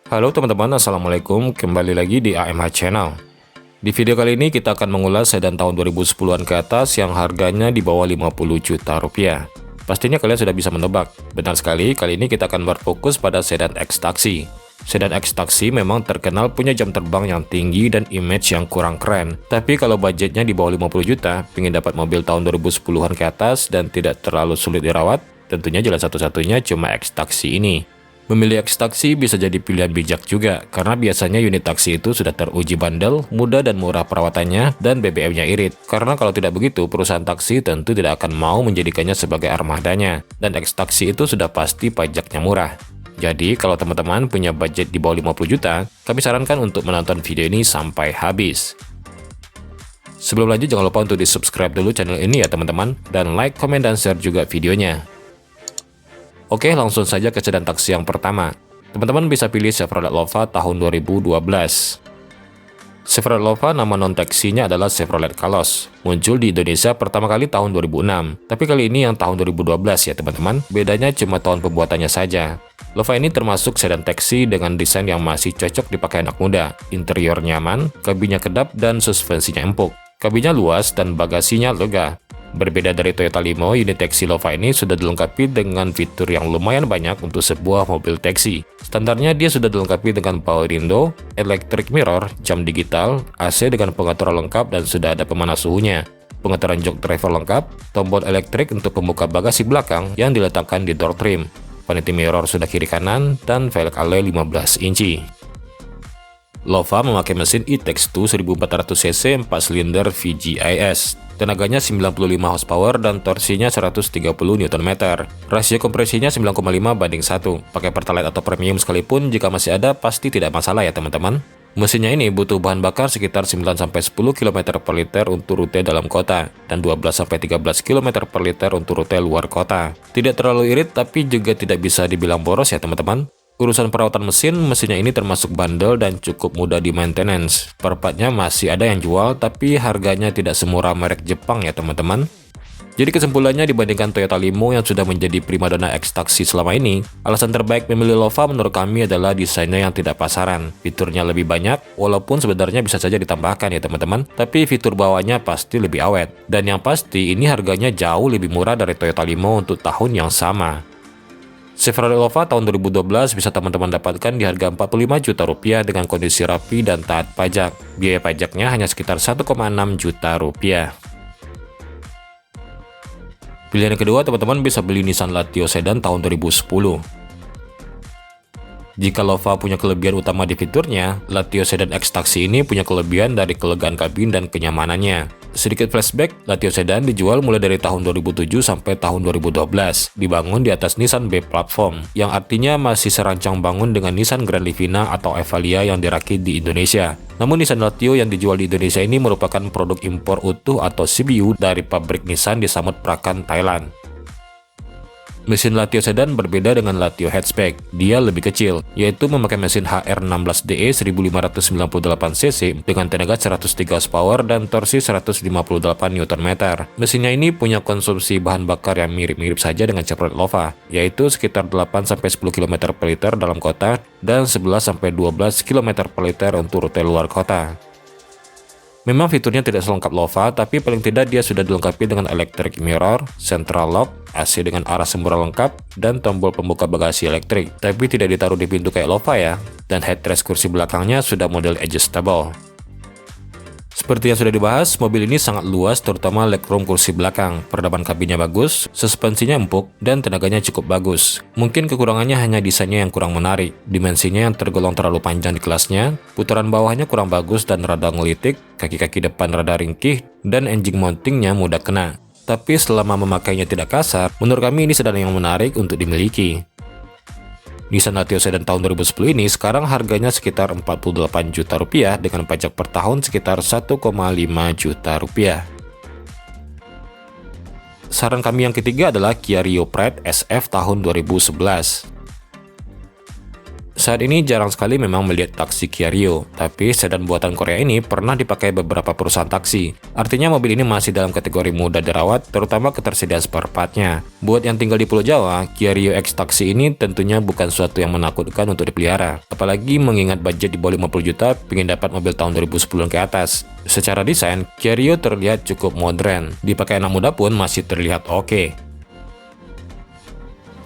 Halo teman-teman, Assalamualaikum, kembali lagi di AMH Channel. Di video kali ini kita akan mengulas sedan tahun 2010-an ke atas yang harganya di bawah 50 juta rupiah. Pastinya kalian sudah bisa menebak. Benar sekali, kali ini kita akan berfokus pada sedan X-Taxi. Sedan X-Taxi memang terkenal punya jam terbang yang tinggi dan image yang kurang keren. Tapi kalau budgetnya di bawah 50 juta, ingin dapat mobil tahun 2010-an ke atas dan tidak terlalu sulit dirawat, tentunya jalan satu-satunya cuma X-Taxi ini. Memilih X-Taxi bisa jadi pilihan bijak juga, karena biasanya unit taksi itu sudah teruji bandel, mudah dan murah perawatannya, dan BBM-nya irit. Karena kalau tidak begitu, perusahaan taksi tentu tidak akan mau menjadikannya sebagai armadanya, dan X-Taxi itu sudah pasti pajaknya murah. Jadi, kalau teman-teman punya budget di bawah 50 juta, kami sarankan untuk menonton video ini sampai habis. Sebelum lanjut, jangan lupa untuk di-subscribe dulu channel ini ya teman-teman, dan like, komen, dan share juga videonya. Oke, langsung saja ke sedan taksi yang pertama. Teman-teman bisa pilih Chevrolet Lova tahun 2012. Chevrolet Lova nama non-taksinya adalah Chevrolet Kalos. Muncul di Indonesia pertama kali tahun 2006. Tapi kali ini yang tahun 2012 ya teman-teman. Bedanya cuma tahun pembuatannya saja. Lova ini termasuk sedan taksi dengan desain yang masih cocok dipakai anak muda. Interior nyaman, kabinnya kedap, dan suspensinya empuk. Kabinnya luas dan bagasinya lega. Berbeda dari Toyota Limo, unit taksi Lova ini sudah dilengkapi dengan fitur yang lumayan banyak untuk sebuah mobil taksi. Standarnya dia sudah dilengkapi dengan power window, electric mirror, jam digital, AC dengan pengaturan lengkap dan sudah ada pemanas suhunya. Pengaturan jok driver lengkap, tombol elektrik untuk pembuka bagasi belakang yang diletakkan di door trim. Vanity mirror sudah kiri kanan dan velg alloy 15 inci. Lova memakai mesin E-Tex2 1400cc 4 silinder VGIS. Tenaganya 95 horsepower dan torsinya 130 Nm. Rasio kompresinya 9,5:1. Pakai Pertalite atau premium sekalipun, jika masih ada pasti tidak masalah ya teman-teman. Mesinnya ini butuh bahan bakar sekitar 9-10 km per liter untuk rute dalam kota dan 12-13 km per liter untuk rute luar kota. Tidak terlalu irit tapi juga tidak bisa dibilang boros ya teman-teman. Urusan perawatan mesinnya ini termasuk bandel dan cukup mudah di maintenance. Perpatnya masih ada yang jual, tapi harganya tidak semurah merek Jepang ya teman-teman. Jadi kesimpulannya, dibandingkan Toyota Limo yang sudah menjadi primadona X-Taxi selama ini, alasan terbaik memilih Lova menurut kami adalah desainnya yang tidak pasaran. Fiturnya lebih banyak, walaupun sebenarnya bisa saja ditambahkan ya teman-teman, tapi fitur bawahnya pasti lebih awet. Dan yang pasti, ini harganya jauh lebih murah dari Toyota Limo untuk tahun yang sama. Chevrolet Lova tahun 2012 bisa teman-teman dapatkan di harga 45 juta rupiah dengan kondisi rapi dan taat pajak. Biaya pajaknya hanya sekitar 1,6 juta rupiah. Pilihan kedua, teman-teman bisa beli Nissan Latio Sedan tahun 2010. Jika Lova punya kelebihan utama di fiturnya, Latio Sedan X-Taxi ini punya kelebihan dari kelegaan kabin dan kenyamanannya. Sedikit flashback, Latio Sedan dijual mulai dari tahun 2007 sampai tahun 2012. Dibangun di atas Nissan B platform, yang artinya masih serancang bangun dengan Nissan Grand Livina atau Evalia yang dirakit di Indonesia. Namun Nissan Latio yang dijual di Indonesia ini merupakan produk impor utuh atau CBU dari pabrik Nissan di Samut Prakan, Thailand. Mesin Latio Sedan berbeda dengan Latio Hatchback. Dia lebih kecil, yaitu memakai mesin HR16DE 1598cc dengan tenaga 103 horsepower dan torsi 158 Nm. Mesinnya ini punya konsumsi bahan bakar yang mirip-mirip saja dengan Chevrolet Lova, yaitu sekitar 8-10 km per liter dalam kota dan 11-12 km per liter untuk rute luar kota. Memang fiturnya tidak selengkap Lova, tapi paling tidak dia sudah dilengkapi dengan electric mirror, central lock, AC dengan arah semburan lengkap, dan tombol pembuka bagasi elektrik. Tapi tidak ditaruh di pintu kayak Lova ya, dan headrest kursi belakangnya sudah model adjustable. Seperti yang sudah dibahas, mobil ini sangat luas terutama legroom kursi belakang, peredaban kabinnya bagus, suspensinya empuk, dan tenaganya cukup bagus. Mungkin kekurangannya hanya desainnya yang kurang menarik, dimensinya yang tergolong terlalu panjang di kelasnya, putaran bawahnya kurang bagus dan rada ngelitik, kaki-kaki depan rada ringkih, dan engine mountingnya mudah kena. Tapi selama memakainya tidak kasar, menurut kami ini sedan yang menarik untuk dimiliki. Nissan Latio Sedan tahun 2010 ini sekarang harganya sekitar 48 juta rupiah dengan pajak per tahun sekitar 1,5 juta rupiah. Saran kami yang ketiga adalah Kia Rio Pride SF tahun 2011. Saat ini jarang sekali memang melihat taksi Kia Rio, tapi sedan buatan Korea ini pernah dipakai beberapa perusahaan taksi. Artinya mobil ini masih dalam kategori mudah dirawat, terutama ketersediaan spare part-nya. Buat yang tinggal di Pulau Jawa, Kia Rio X taksi ini tentunya bukan suatu yang menakutkan untuk dipelihara. Apalagi mengingat budget di bawah 50 juta, ingin dapat mobil tahun 2010 ke atas. Secara desain, Kia Rio terlihat cukup modern. Dipakai anak muda pun masih terlihat oke.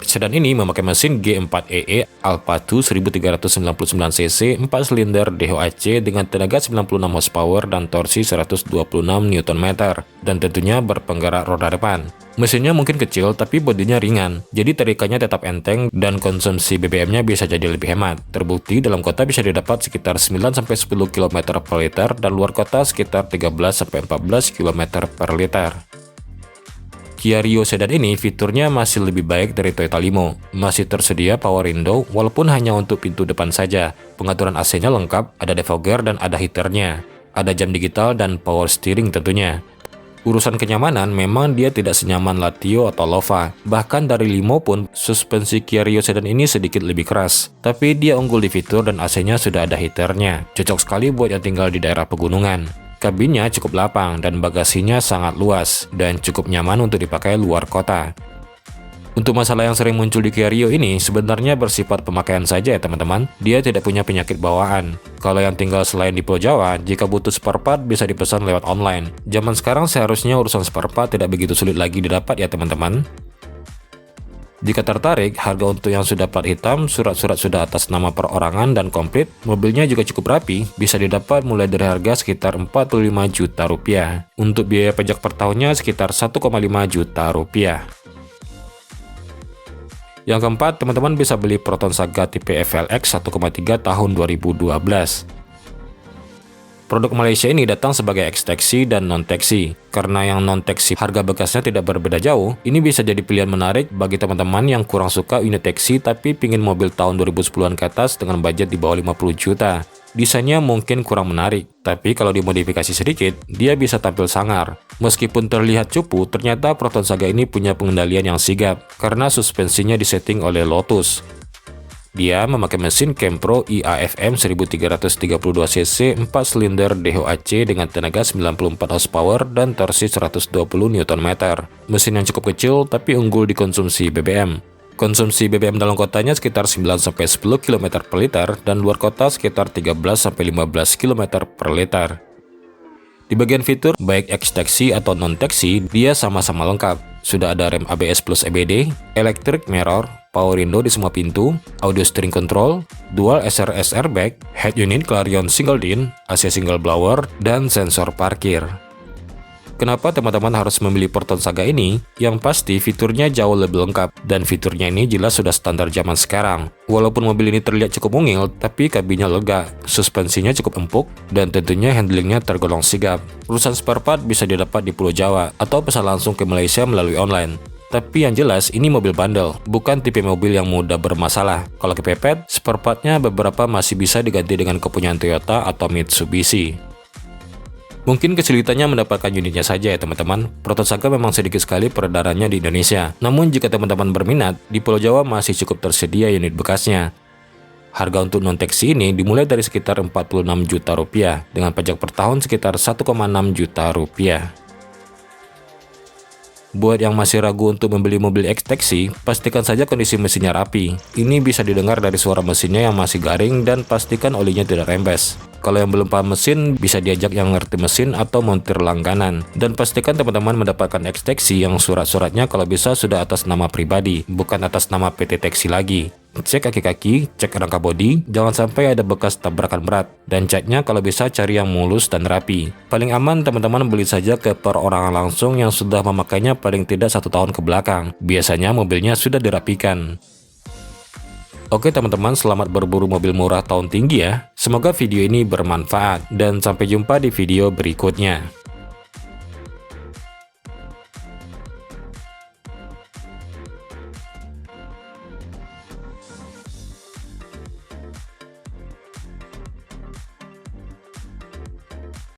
Sedan ini memakai mesin G4EE Alpha 2 1399cc 4 silinder DHC dengan tenaga 96 horsepower dan torsi 126 Nm dan tentunya berpenggerak roda depan. Mesinnya mungkin kecil tapi bodinya ringan, jadi tarikannya tetap enteng dan konsumsi BBM-nya bisa jadi lebih hemat. Terbukti dalam kota bisa didapat sekitar 9-10 km per liter dan luar kota sekitar 13-14 km per liter. Kia Rio sedan ini fiturnya masih lebih baik dari Toyota Limo. Masih tersedia power window walaupun hanya untuk pintu depan saja. Pengaturan AC-nya lengkap, ada defogger dan ada heaternya. Ada jam digital dan power steering tentunya. Urusan kenyamanan memang dia tidak senyaman Latio atau Lova. Bahkan dari Limo pun suspensi Kia Rio sedan ini sedikit lebih keras. Tapi dia unggul di fitur dan AC-nya sudah ada heaternya. Cocok sekali buat yang tinggal di daerah pegunungan. Kabinnya cukup lapang dan bagasinya sangat luas dan cukup nyaman untuk dipakai luar kota. Untuk masalah yang sering muncul di Kia Rio ini sebenarnya bersifat pemakaian saja ya teman-teman. Dia tidak punya penyakit bawaan. Kalau yang tinggal selain di Pulau Jawa, jika butuh spare part bisa dipesan lewat online. Zaman sekarang seharusnya urusan spare part tidak begitu sulit lagi didapat ya teman-teman. Jika tertarik, harga untuk yang sudah plat hitam, surat-surat sudah atas nama perorangan dan komplit, mobilnya juga cukup rapi, bisa didapat mulai dari harga sekitar 45 juta rupiah. Untuk biaya pajak per tahunnya sekitar 1,5 juta rupiah. Yang keempat, teman-teman bisa beli Proton Saga tipe FLX 1,3 tahun 2012. Produk Malaysia ini datang sebagai X-Taxi dan non-taxi. Karena yang non-taxi harga bekasnya tidak berbeda jauh, ini bisa jadi pilihan menarik bagi teman-teman yang kurang suka unit taxi tapi pingin mobil tahun 2010-an ke atas dengan budget di bawah 50 juta. Desainnya mungkin kurang menarik, tapi kalau dimodifikasi sedikit, dia bisa tampil sangar. Meskipun terlihat cupu, ternyata Proton Saga ini punya pengendalian yang sigap, karena suspensinya disetting oleh Lotus. Dia memakai mesin Kempro IAFM 1332cc 4 silinder DHC dengan tenaga 94 horsepower dan torsi 120 Nm. Mesin yang cukup kecil tapi unggul di konsumsi BBM. Konsumsi BBM dalam kotanya sekitar 9-10 km per liter dan luar kota sekitar 13-15 km per liter. Di bagian fitur, baik X-Taxi atau non-taxi, dia sama-sama lengkap. Sudah ada rem ABS plus EBD, electric mirror, power window di semua pintu, audio steering control, dual SRS airbag, head unit Clarion single din, AC single blower, dan sensor parkir. Kenapa teman-teman harus memilih Proton Saga ini? Yang pasti fiturnya jauh lebih lengkap, dan fiturnya ini jelas sudah standar zaman sekarang. Walaupun mobil ini terlihat cukup mungil, tapi kabinnya lega, suspensinya cukup empuk, dan tentunya handlingnya tergolong sigap. Urusan spare part bisa didapat di Pulau Jawa, atau pesan langsung ke Malaysia melalui online. Tapi yang jelas, ini mobil bandel, bukan tipe mobil yang mudah bermasalah. Kalau kepepet, spare part-nya beberapa masih bisa diganti dengan kepunyaan Toyota atau Mitsubishi. Mungkin kesulitannya mendapatkan unitnya saja ya teman-teman. Proton Saga memang sedikit sekali peredarannya di Indonesia. Namun jika teman-teman berminat, di Pulau Jawa masih cukup tersedia unit bekasnya. Harga untuk non-taxi ini dimulai dari sekitar 46 juta rupiah, dengan pajak per tahun sekitar 1,6 juta rupiah. Buat yang masih ragu untuk membeli mobil X-Taxi, pastikan saja kondisi mesinnya rapi. Ini bisa didengar dari suara mesinnya yang masih garing dan pastikan olinya tidak rembes. Kalau yang belum paham mesin, bisa diajak yang ngerti mesin atau montir langganan. Dan pastikan teman-teman mendapatkan X-Taxi yang surat-suratnya kalau bisa sudah atas nama pribadi, bukan atas nama PT Taxi lagi. Cek kaki-kaki, cek rangka bodi, jangan sampai ada bekas tabrakan berat. Dan catnya kalau bisa cari yang mulus dan rapi. Paling aman teman-teman beli saja ke perorangan langsung yang sudah memakainya paling tidak 1 tahun ke belakang. Biasanya mobilnya sudah dirapikan. Oke teman-teman, selamat berburu mobil murah tahun tinggi ya. Semoga video ini bermanfaat dan sampai jumpa di video berikutnya.